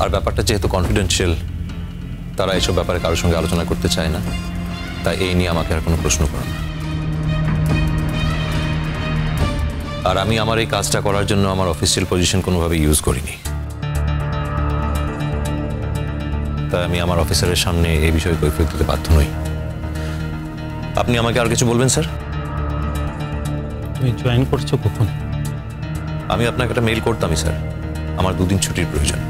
আর ব্যাপারটা যেহেতু কনফিডেন্সিয়াল, তারা এইসব ব্যাপারে কারোর সঙ্গে আলোচনা করতে চায় না, তাই এই নিয়ে আমাকে আর কোনো প্রশ্ন করে না। আর আমি আমার এই কাজটা করার জন্য আমার অফিসিয়াল পজিশন কোনোভাবে ইউজ করিনি, তাই আমি আমার অফিসারের সামনে এই বিষয়ে কৈফিয়ত দিতে বাধ্য নই। আপনি আমাকে আর কিছু বলবেন স্যার? তুমি জয়েন করছো কখন? আমি আপনাকে একটা মেইল করতামই স্যার, আমার 2 দিন ছুটির প্রয়োজন।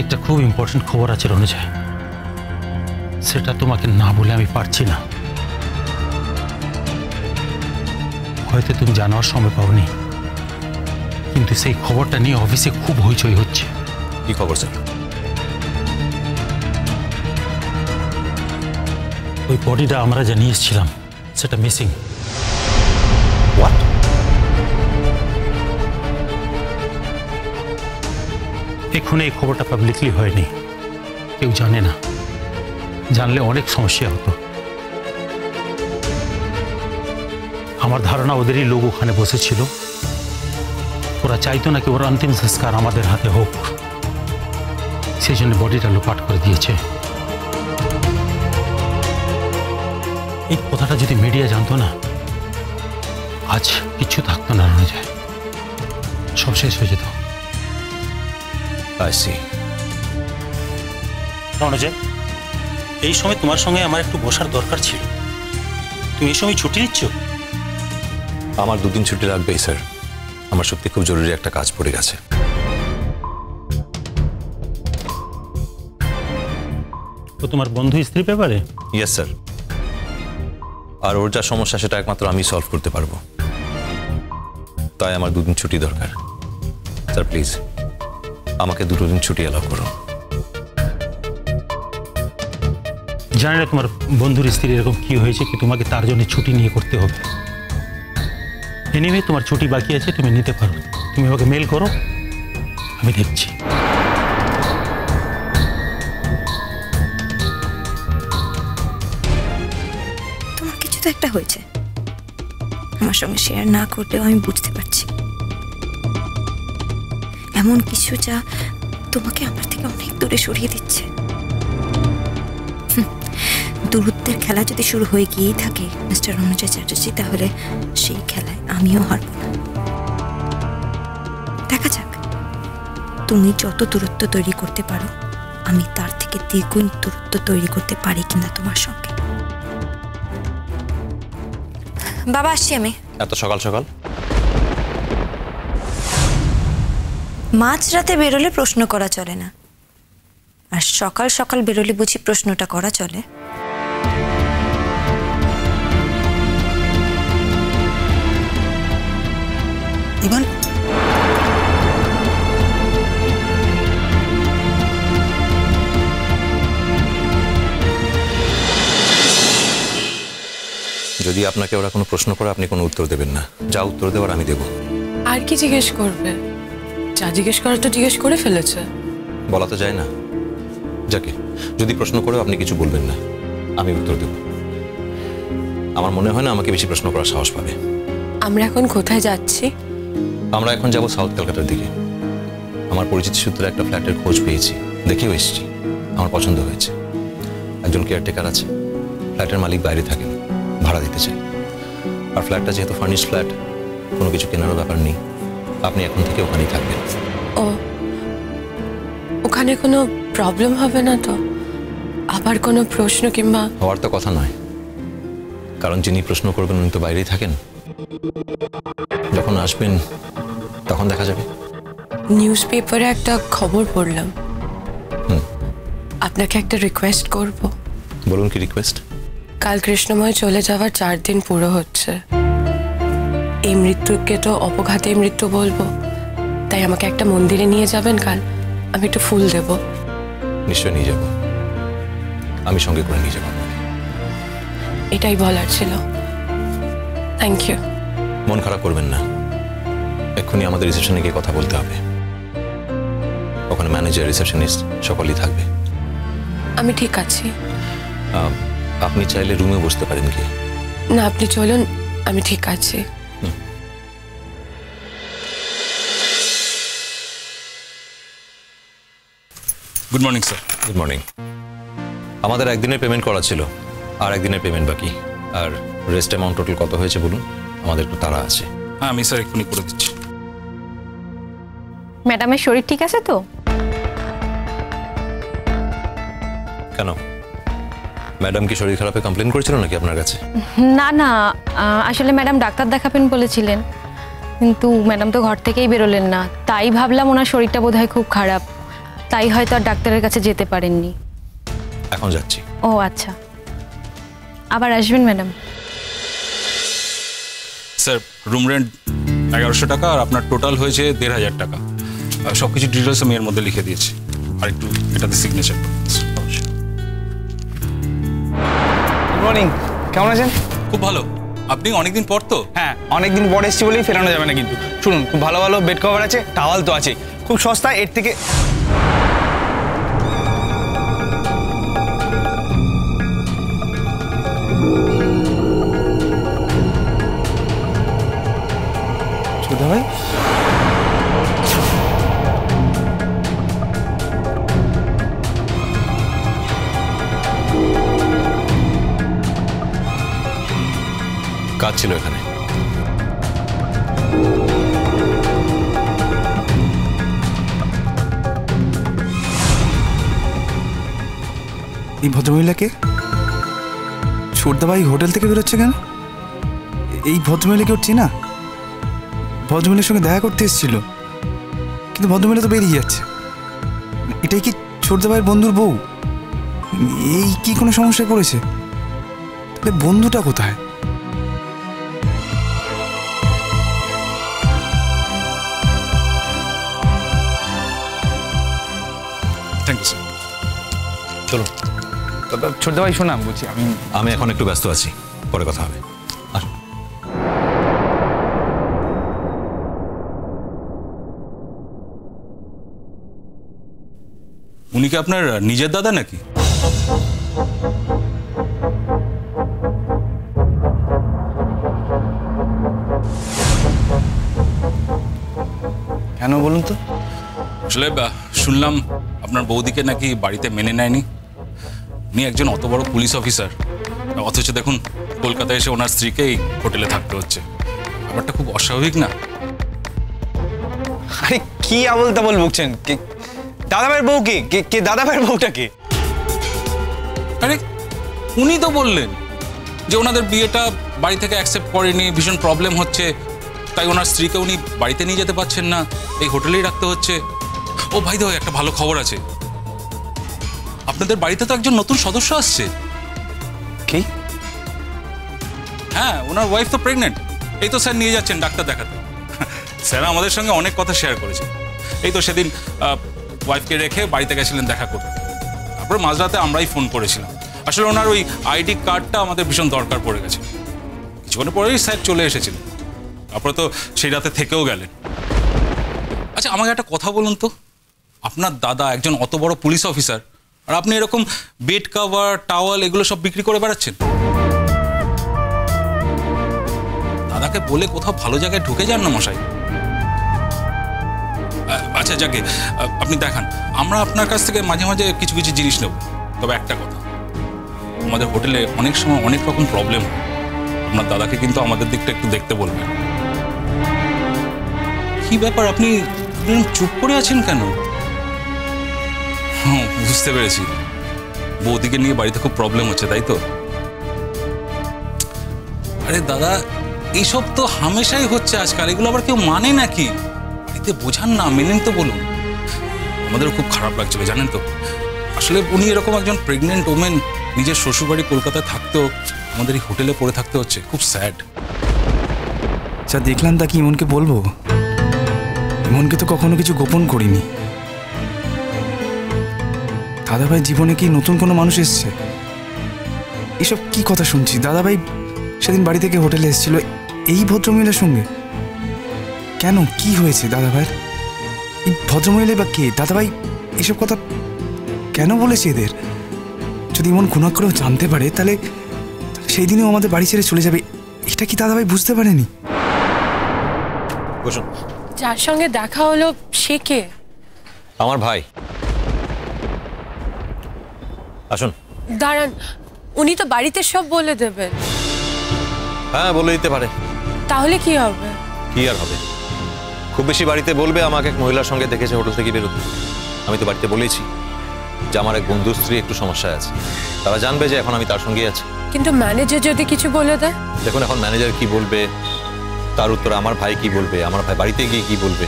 একটা খুব ইম্পর্টেন্ট খবর আছে রণজয়, সেটা তোমাকে না বলে আমি পারছি না। হয়তো তুমি জানার সময় পাওনি, কিন্তু সেই খবরটা নিয়ে অফিসে খুব হইচই হচ্ছে। কি খবর স্যার? ওই বডিটা আমরা জানিয়ে এসেছিলাম, সেটা মিসিং। হোয়াট? এখনো এই খবরটা পাবলিকলি হয়নি, কেউ জানে না। জানলে অনেক সমস্যা হতো। আমার ধারণা ওদেরই লোক ওখানে বসেছিল, ওরা চাইতো নাকি ওর অন্তিম সংস্কার আমাদের হাতে হোক, সেই জন্য বডিটা লোপাট করে দিয়েছে। এই কথাটা যদি মিডিয়া জানতো না, আজ কিছু থাকতো না রণজয়, সব শেষ হয়ে যেত। রণজয়, এই সময় তোমার সঙ্গে আমার একটু বসার দরকার ছিল। তুমি এই সময় ছুটি নিচ্ছ? আমার 2 দিন ছুটি লাগবেই স্যার, আমার সত্যি খুব জরুরি একটা কাজ পড়ে গেছে। তো তোমার বন্ধু স্ত্রী ব্যাপারে? ইয়েস স্যার, আর ওর যা সমস্যা সেটা একমাত্র আমি সলভ করতে পারবো, তাই আমার 2 দিন ছুটি দরকার। স্যার প্লিজ আমাকে 2 দিন ছুটি অ্যালাউ করুন। জানি না তোমার বন্ধুর স্ত্রীর এরকম কি হয়েছে কি তোমাকে তার জন্য ছুটি নিয়ে করতে হবে। এনিওয়ে তোমার ছুটি বাকি আছে, তুমি নিতে পারো। তুমি আমাকে মেল করো, আমি দেখছি। তোমার কিছু তো একটা হয়েছে, আমার সঙ্গে শেয়ার না করলেও আমি বুঝতে পারছি। এমন কিছু যা তোমাকে আমার থেকে অনেক দূরে সরিয়ে দিচ্ছে। দূরত্বের খেলা যদি শুরু হয়ে গিয়েই থাকে মিস্টার রণজয় চ্যাটার্জি, তাহলে সেই খেলায় আমিও হারব না। দেখা যাক, তুমি যত দূরত্ব তৈরি করতে পারো, আমি তার থেকে দ্বিগুণ দূরত্ব তৈরি করতে পারি কিনা তোমার সঙ্গে। বাবা, আসছি আমি। এত সকাল সকাল? মাঝরাতে বেরোলে প্রশ্ন করা চলে না, আর সকাল সকাল বেরোলে বুঝি প্রশ্নটা করা চলে? ইভান, যদি আপনাকে ওরা কোনো প্রশ্ন করে আপনি কোনো উত্তর দেবেন না, যা উত্তর দেওয়ার আমি দেব। আর কি জিজ্ঞেস করবে? যা জিজ্ঞেস করার তো জিজ্ঞেস করে ফেলেছে। বলা তো যায় না। যাকে যদি প্রশ্ন করে আপনি কিছু বলবেন না, আমি উত্তর দেব। আমার মনে হয় না আমাকে বেশি প্রশ্ন করার সাহস পাবে। আমরা এখন কোথায় যাচ্ছি? আমরা এখন যাব সাউথ কলকাতার দিকে। আমার পরিচিত সূত্রে একটা ফ্ল্যাটের খোঁজ পেয়েছি, দেখেও এসেছি। আমার পছন্দ হয়েছে। একজন কেয়ারটেকার আছে, ফ্ল্যাটের মালিক বাইরে থাকেন, ভাড়া দিতে চাই। আর ফ্ল্যাটটা যেহেতু ফার্নিশড ফ্ল্যাট, কোনো কিছু কেনারও ব্যাপার নেই। আপনি এখন থেকে ওখানেই থাকবেন। ও, ওখানে কোনো প্রবলেম হবে না তো? আবার কোনো প্রশ্ন কিংবা? হওয়ার তো কথা নয়, কারণ যিনি প্রশ্ন করবেন উনি তো বাইরেই থাকেন। যখন আসবেন তখন দেখা যাবে। নিউজ পেপারে একটা খবর পড়লাম। আপনাকে একটা রিকোয়েস্ট করব। বলুন, কি রিকোয়েস্ট? কাল কৃষ্ণময় চলে যাওয়ার 4 দিন পুরো হচ্ছে। এই মৃত্যুকে তো অপঘাতে মৃত্যু বলবো, তাই আমাকে একটা মন্দিরে নিয়ে যাবেন কাল। আমি একটু ফুল দেব। নিশ্চয় নিয়ে যাব, আমি সঙ্গে করে নিয়ে যাব। এটাই বলার ছিল। Thank you. মন খারাপ করবেন না, এক্ষুনি আমাদের রিসেপশনে গিয়ে কথা বলতে হবে। ওখানে ম্যানেজার, রিসেপশনিস্ট সকলেই থাকবে। আমি ঠিক আছি। আপনি চাইলে রুমে বসতে পারেন কি? না, আপনি চলুন, আমি ঠিক আছি। Good morning sir. Good morning. আমাদের একদিনের পেমেন্ট করা ছিল, আর একদিনের পেমেন্ট বাকি। আর রেস্ট অ্যামাউন্ট টোটাল কত হয়েছে বলুন, আমাদের একটু তাড়া আছে। হ্যাঁ আমি স্যার এক্ষুনি করে দিচ্ছি। ম্যাডামের শরীর ঠিক আছে তো? কেন, ম্যাডাম কি শরীর খারাপে কমপ্লেন করেছিল নাকি আপনার কাছে? না না, আসলে ম্যাডাম ডাক্তার দেখাবেন বলেছিলেন, কিন্তু ম্যাডাম তো ঘর থেকেই বেরোলেন না, তাই ভাবলাম ওনার শরীরটা বোধহয় খুব খারাপ, তাই হয়তো আর ডাক্তারের কাছে যেতে পারেননি। এখন যাচ্ছি। ও আচ্ছা, আবার আসবেন ম্যাডাম। স্যার রুম রেন্ট 1100 টাকা আর আপনার টোটাল হয়েছে 1500 টাকা। সব কিছু ডিটেলস আমি এর মধ্যে লিখে দিয়েছি, আর একটু এটাতে সিগনেচার। গুড মর্নিং, কেমন আছেন? খুব ভালো। আপনি অনেকদিন পর তো? হ্যাঁ, অনেকদিন পর এসেছি বলেই ফেরানো যাবে না কিন্তু। শুনুন, খুব ভালো ভালো বেড কভার আছে, টাওয়াল তো আছে, খুব সস্তা। এর থেকে ছোট ভাই কাজ ছিল এখানে। এই ভদ্রমহিলাকে ছোটদাভাই হোটেল থেকে বেরোচ্ছে কেন? এই ভদ্রমহিলাকে ওর চেনা? ভদ্রমহিলার সঙ্গে দেখা করতে এসেছিল, কিন্তু ভদ্রমহিলা তো বেরিয়ে যাচ্ছে। এটাই কি ছোটদাভাইয়ের বন্ধুর বউ? এই কি কোনো সমস্যায় পড়েছে? তাহলে বন্ধুটা কোথায়? Thank you sir. চলুন। ছোটদাভাই শোনাম বলছি, আমি এখন একটু ব্যস্ত আছি, পরে কথা হবে। আর উনি কি আপনার নিজের দাদা নাকি? কেন বলুন তো? আসলে শুনলাম আপনার বৌদিকে নাকি বাড়িতে মেনে নেয়নি। উনি একজন অত বড় পুলিশ অফিসার, অথচ দেখুন কলকাতায় এসে ওনার স্ত্রীকেই হোটেলে থাকতে হচ্ছে। ব্যাপারটা খুব অস্বাভাবিক না? আরে কি আবল তাবল বকছেন? দাদাভাইয়ের বউ কে? কে দাদাভাইয়ের বউটা কে? আরে উনি তো বললেন যে ওনাদের বিয়েটা বাড়ি থেকে অ্যাকসেপ্ট করেনি, ভীষণ প্রবলেম হচ্ছে, তাই ওনার স্ত্রীকে উনি বাড়িতে নিয়ে যেতে পারছেন না, এই হোটেলেই রাখতে হচ্ছে। ও ভাই দো, একটা ভালো খবর আছে, আপনাদের বাড়িতে তো একজন নতুন সদস্য আসছে। কি? হ্যাঁ, ওনার ওয়াইফ তো প্রেগনেন্ট। এই তো স্যার নিয়ে যাচ্ছেন ডাক্তার দেখাতে। স্যার আমাদের সঙ্গে অনেক কথা শেয়ার করেছে। এই তো সেদিন ওয়াইফকে রেখে বাড়িতে গেছিলেন দেখা করতে, তারপরে মাঝরাতে আমরাই ফোন করেছিলাম। আসলে ওনার ওই আইডি কার্ডটা আমাদের ভীষণ দরকার পড়ে গেছে। কিছুক্ষণ পরেই স্যার চলে এসেছিলেন, তারপরে তো সেই রাতে থেকেও গেলেন। আচ্ছা আমাকে একটা কথা বলুন তো, আপনার দাদা একজন অত বড় পুলিশ অফিসার, আর আপনি এরকম বেড কভার, টাওয়াল এগুলো সব বিক্রি করে বেড়াচ্ছেন? দাদাকে বলে কোথাও ভালো জায়গায় ঢুকে যান না মশাই। আচ্ছা যাকে আপনি দেখান, আমরা আপনার কাছ থেকে মাঝে মাঝে কিছু কিছু জিনিস নেব। তবে একটা কথা, আমাদের হোটেলে অনেক সময় অনেক রকম প্রবলেম হয়, আপনার দাদাকে কিন্তু আমাদের দিকটা একটু দেখতে বলবেন। কি ব্যাপার, আপনি চুপ করে আছেন কেন? হ্যাঁ বুঝতে পেরেছি, বৌদিকে নিয়ে বাড়িতে খুব প্রবলেম হচ্ছে, তাই তো? আরে দাদা, এইসব তো হামেশাই হচ্ছে আজকাল, এগুলো আবার কেউ মানে নাকি? বাড়িতে বোঝান না, মেনেন তো বলুন। আমাদেরও খুব খারাপ লাগছিল জানেন তো। আসলে উনি এরকম একজন প্রেগনেন্ট ওমেন, নিজের শ্বশুরবাড়ি কলকাতায় থাকতেও আমাদের এই হোটেলে পড়ে থাকতে হচ্ছে, খুব স্যাড। যা দেখলাম তা কি ইমনকে বলবো? ইমনকে তো কখনো কিছু গোপন করিনি। দাদাভাই জীবনে কি নতুন কোনো মানুষ এসছে? এসব কি কথা শুনছি? দাদাভাই সেদিন বাড়ি থেকে হোটেলে এসেছিল এই ভদ্রমহিলার সঙ্গে। কেন, কি হয়েছে দাদাভাইয়ের? এই ভদ্রমহিলা বা কে? দাদাভাই এসব কথা কেন বলেছে এদের? যদি এমন খুনা করেও জানতে পারে, তাহলে সেই দিনেও আমাদের বাড়ি ছেড়ে চলে যাবে। এটা কি দাদাভাই বুঝতে পারেনি? যার সঙ্গে দেখা হলো সে কে? আমার ভাই। আসুন। দাঁড়ান, উনি তো বাড়িতে সব বলে দেবেন। হ্যাঁ, বলে দিতে পারে। তাহলে কি হবে? কি আর হবে, খুব বেশি বাড়িতে বলবে আমাকে এক মহিলার সঙ্গে দেখেছে হোটেল থেকে বেরোতে। আমি তো বাড়িতে বলেছি যে আমার এক বন্ধুর স্ত্রী একটু সমস্যায় আছে, তারা জানবে যে এখন আমি তার সঙ্গেই আছি। কিন্তু ম্যানেজার যদি কিছু বলে দেয়? দেখুন, এখন ম্যানেজার কি বলবে, তার উত্তর আমার ভাই কি বলবে, আমার ভাই বাড়িতে গিয়ে কি বলবে,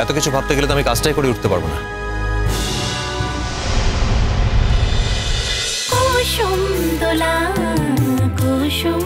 এত কিছু ভাবতে গেলে তো আমি কাজটাই করে উঠতে পারবো না। কুসুম দোলা কুসুম